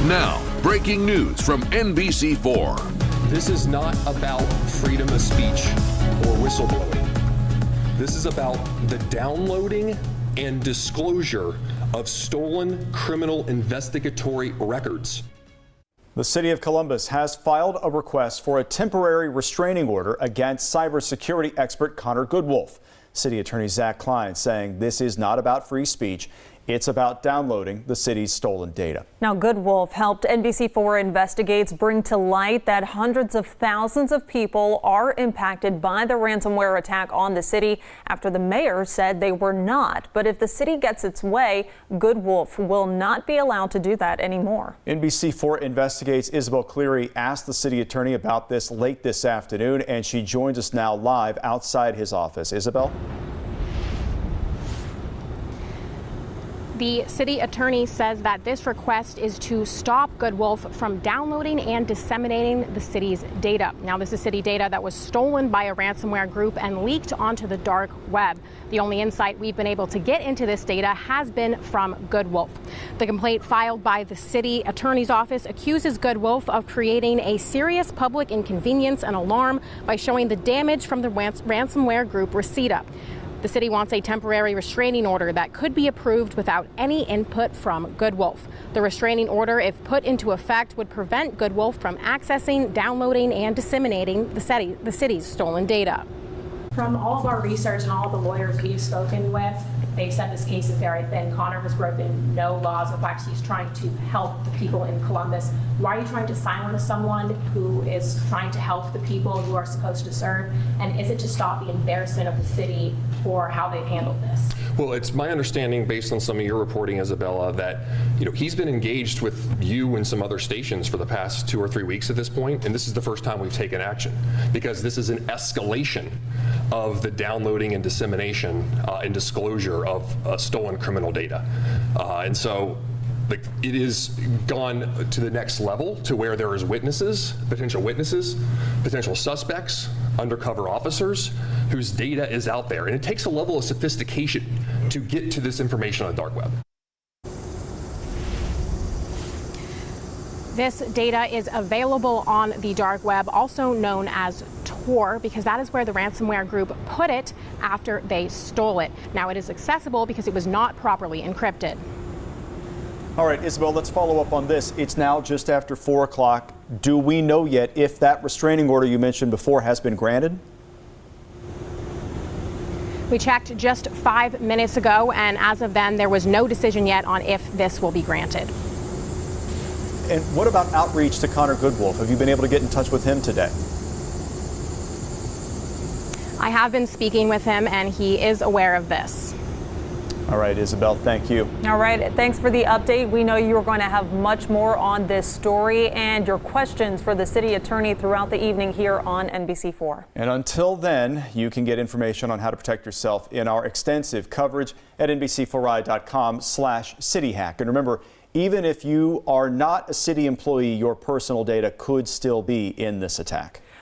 Now, breaking news from NBC4. This is not about freedom of speech or whistleblowing. This is about the downloading and disclosure of stolen criminal investigatory records. The city of Columbus has filed a request for a temporary restraining order against cybersecurity expert Connor Goodwolf. City Attorney Zach Klein saying this is not about free speech. It's about downloading the city's stolen data. Now, Goodwolf helped NBC4 Investigates bring to light that hundreds of thousands of people are impacted by the ransomware attack on the city after the mayor said they were not. But if the city gets its way, Goodwolf will not be allowed to do that anymore. NBC4 Investigates Isabel Cleary asked the city attorney about this late this afternoon, and she joins us now live outside his office. Isabel? The city attorney says that this request is to stop Goodwolf from downloading and disseminating the city's data. Now, this is city data that was stolen by a ransomware group and leaked onto the dark web. The only insight we've been able to get into this data has been from Goodwolf. The complaint filed by the city attorney's office accuses Goodwolf of creating a serious public inconvenience and alarm by showing the damage from the ransomware group Reseda. The city wants a temporary restraining order that could be approved without any input from Goodwolf. The restraining order, if put into effect, would prevent Goodwolf from accessing, downloading, and disseminating the city's stolen data. From all of our research and all of the lawyers we've spoken with, they've said this case is very thin. Connor has broken no laws. In fact, he's trying to help the people in Columbus. Why are you trying to silence someone who is trying to help the people who are supposed to serve? And is it to stop the embarrassment of the city for how they've handled this? Well, it's my understanding, based on some of your reporting, Isabella, that he's been engaged with you and some other stations for the past 2 or 3 weeks at this point, and this is the first time we've taken action because this is an escalation of the downloading and dissemination and disclosure of stolen criminal data, and so it is gone to the next level to where there is potential suspects, undercover officers whose data is out there. And it takes a level of sophistication to get to this information on the dark web. This data is available on the dark web, also known as Tor, because that is where the ransomware group put it after they stole it. Now it is accessible because it was not properly encrypted. All right, Isabel, let's follow up on this. It's now just after 4 o'clock. Do we know yet if that restraining order you mentioned before has been granted? We checked just 5 minutes ago, and as of then, there was no decision yet on if this will be granted. And what about outreach to Connor Goodwolf? Have you been able to get in touch with him today? I have been speaking with him, and he is aware of this. All right, Isabel, thank you. All right, thanks for the update. We know you're going to have much more on this story and your questions for the city attorney throughout the evening here on NBC4. And until then, you can get information on how to protect yourself in our extensive coverage at NBC4i.com/cityhack. And remember, even if you are not a city employee, your personal data could still be in this attack.